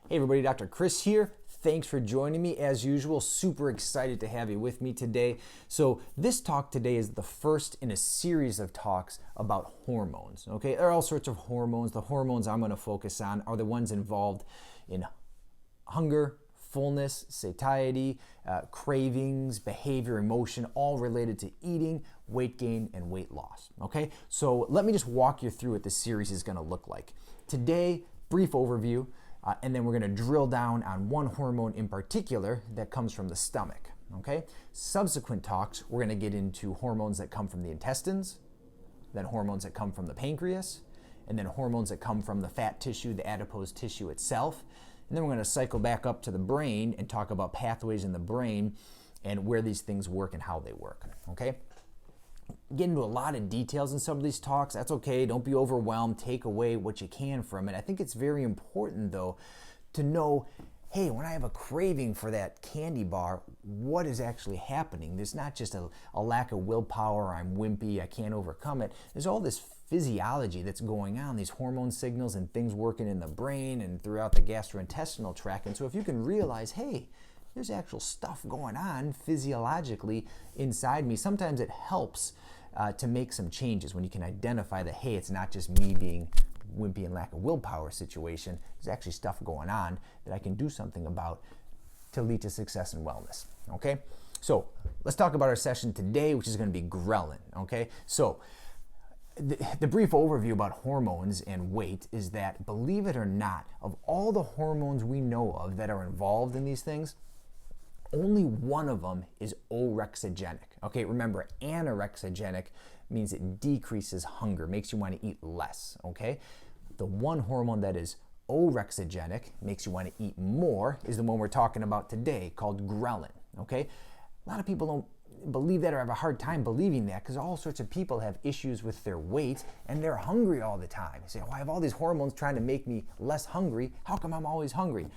Hey everybody, Dr. Chris here. Thanks for joining me as usual. Super excited to have you with me today. So this talk today is the first in a series of talks about hormones. Okay, there are all sorts of hormones. The hormones I'm going to focus on are the ones involved in hunger, fullness, satiety, cravings, behavior, emotion, all related to eating, weight gain, and weight loss. Okay, so let me just walk you through what this series is going to look like. Today, brief overview. And then we're going to drill down on one hormone in particular that comes from the stomach. Okay? Subsequent talks, we're going to get into hormones that come from the intestines, then hormones that come from the pancreas, and then hormones that come from the fat tissue, the adipose tissue itself. And then we're going to cycle back up to the brain and talk about pathways in the brain and where these things work and how they work. Okay? Get into a lot of details in some of these talks. That's okay. Don't be overwhelmed. Take away what you can from it. I think it's very important, though, to know, hey, when I have a craving for that candy bar, what is actually happening? There's not just a lack of willpower, I'm wimpy, I can't overcome it. There's all this physiology that's going on, these hormone signals and things working in the brain and throughout the gastrointestinal tract. And so if you can realize, hey, there's actual stuff going on physiologically inside me. Sometimes it helps to make some changes when you can identify that, hey, it's not just me being wimpy and lack of willpower situation. There's actually stuff going on that I can do something about to lead to success and wellness. Okay? So let's talk about our session today, which is going to be ghrelin. Okay? So the brief overview about hormones and weight is that, believe it or not, of all the hormones we know of that are involved in these things, only one of them is orexigenic. Okay, remember, anorexigenic means it decreases hunger, makes you want to eat less. Okay, the one hormone that is orexigenic, makes you want to eat more, is the one we're talking about today, called ghrelin. Okay, a lot of people don't believe that or have a hard time believing that because all sorts of people have issues with their weight and they're hungry all the time. They say, oh, I have all these hormones trying to make me less hungry. How come I'm always hungry?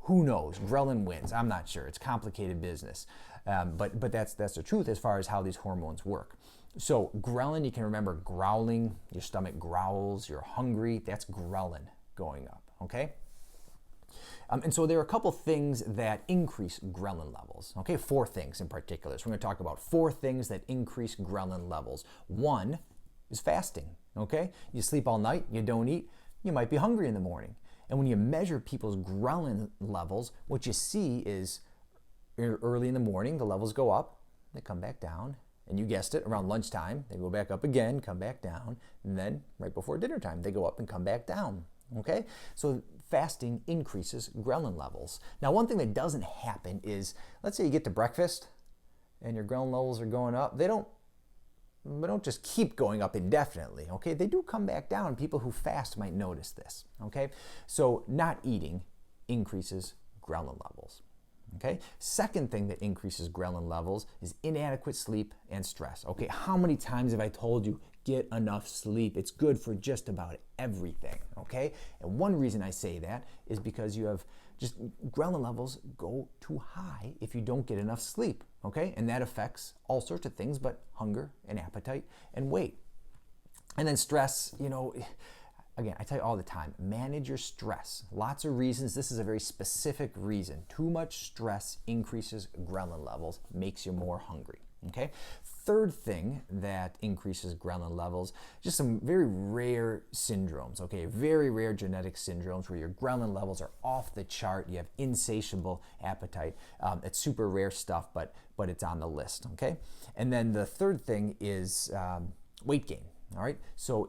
Who knows? Ghrelin wins. I'm not sure. It's complicated business. But that's the truth as far as how these hormones work. So ghrelin, you can remember growling, your stomach growls, you're hungry. That's ghrelin going up, okay? And so there are a couple things that increase ghrelin levels, okay? 4 things in particular. So we're going to talk about 4 things that increase ghrelin levels. One is fasting, okay? You sleep all night, you don't eat, you might be hungry in the morning. And when you measure people's ghrelin levels, what you see is early in the morning, the levels go up, they come back down, and you guessed it, around lunchtime, they go back up again, come back down, and then right before dinner time, they go up and come back down, okay? So fasting increases ghrelin levels. Now, one thing that doesn't happen is, let's say you get to breakfast and your ghrelin levels are going up, they don't just keep going up indefinitely, okay? They do come back down. People who fast might notice this, okay? So not eating increases ghrelin levels, okay? Second thing that increases ghrelin levels is inadequate sleep and stress, okay? How many times have I told you, get enough sleep? It's good for just about everything, okay? And one reason I say that is because you have just ghrelin levels go too high if you don't get enough sleep, okay? And that affects all sorts of things, but hunger and appetite and weight. And then stress, again, I tell you all the time, manage your stress. Lots of reasons. This is a very specific reason. Too much stress increases ghrelin levels, makes you more hungry, okay? Third thing that increases ghrelin levels, just some very rare syndromes, okay? Very rare genetic syndromes where your ghrelin levels are off the chart. You have insatiable appetite. It's super rare stuff, but it's on the list, okay? And then the third thing is weight gain. All right, so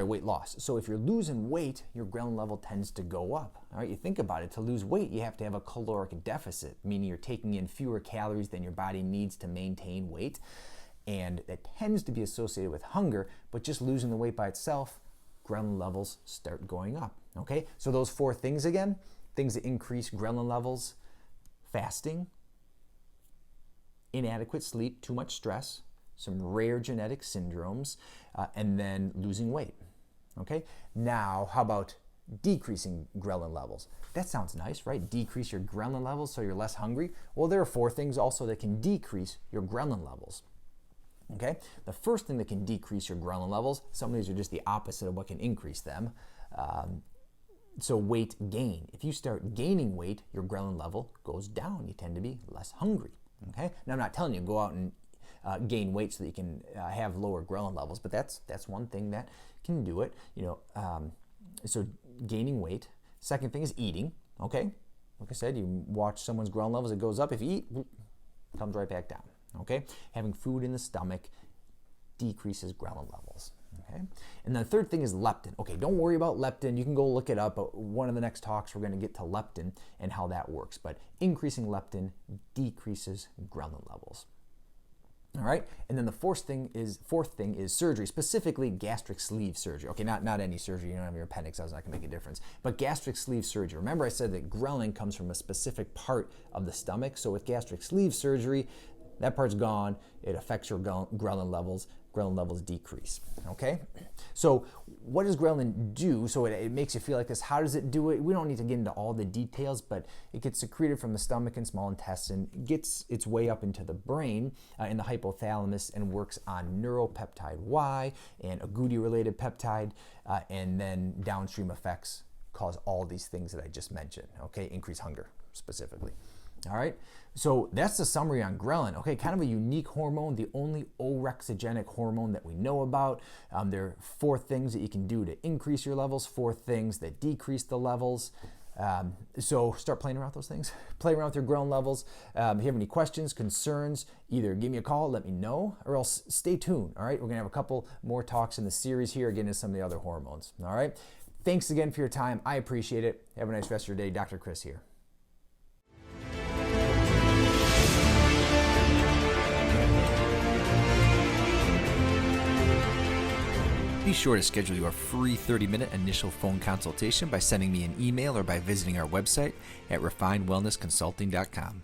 weight loss. So if you're losing weight, your ghrelin level tends to go up. All right, you think about it. To lose weight, you have to have a caloric deficit, meaning you're taking in fewer calories than your body needs to maintain weight. And that tends to be associated with hunger, but just losing the weight by itself, ghrelin levels start going up. Okay, so those 4 things again, things that increase ghrelin levels: fasting, inadequate sleep, too much stress, some rare genetic syndromes, and then losing weight. Okay, now how about decreasing ghrelin levels? That sounds nice, right? Decrease your ghrelin levels so you're less hungry. Well, there are 4 things also that can decrease your ghrelin levels. Okay, the first thing that can decrease your ghrelin levels, some of these are just the opposite of what can increase them. So weight gain. If you start gaining weight, your ghrelin level goes down. You tend to be less hungry. Okay. Now I'm not telling you go out and gain weight so that you can have lower ghrelin levels, but that's one thing that can do it. So gaining weight. Second thing is eating. Okay. Like I said, you watch someone's ghrelin levels, it goes up. If you eat, it comes right back down. Okay. Having food in the stomach decreases ghrelin levels. Okay. And the third thing is leptin. Okay, don't worry about leptin. You can go look it up. But one of the next talks, we're going to get to leptin and how that works. But increasing leptin decreases ghrelin levels. All right. And then the fourth thing is surgery, specifically gastric sleeve surgery. Okay, not any surgery. You don't have your appendix. That's not going to make a difference. But gastric sleeve surgery. Remember I said that ghrelin comes from a specific part of the stomach. So with gastric sleeve surgery, that part's gone. It affects your ghrelin levels. Ghrelin levels decrease. Okay? So what does ghrelin do? So it makes you feel like this. How does it do it? We don't need to get into all the details, but it gets secreted from the stomach and small intestine, gets its way up into the brain in the hypothalamus, and works on neuropeptide Y and agouti-related peptide, and then downstream effects cause all these things that I just mentioned. Okay? Increase hunger specifically. All right, so that's the summary on ghrelin. Okay, kind of a unique hormone, the only orexigenic hormone that we know about. There are 4 things that you can do to increase your levels, 4 things that decrease the levels. So start playing around with those things. Play around with your ghrelin levels. If you have any questions, concerns, either give me a call, let me know, or else stay tuned. All right, we're gonna have a couple more talks in the series here, getting into some of the other hormones. All right, thanks again for your time. I appreciate it. Have a nice rest of your day. Dr. Chris here. Be sure to schedule your free 30-minute initial phone consultation by sending me an email or by visiting our website at refinedwellnessconsulting.com.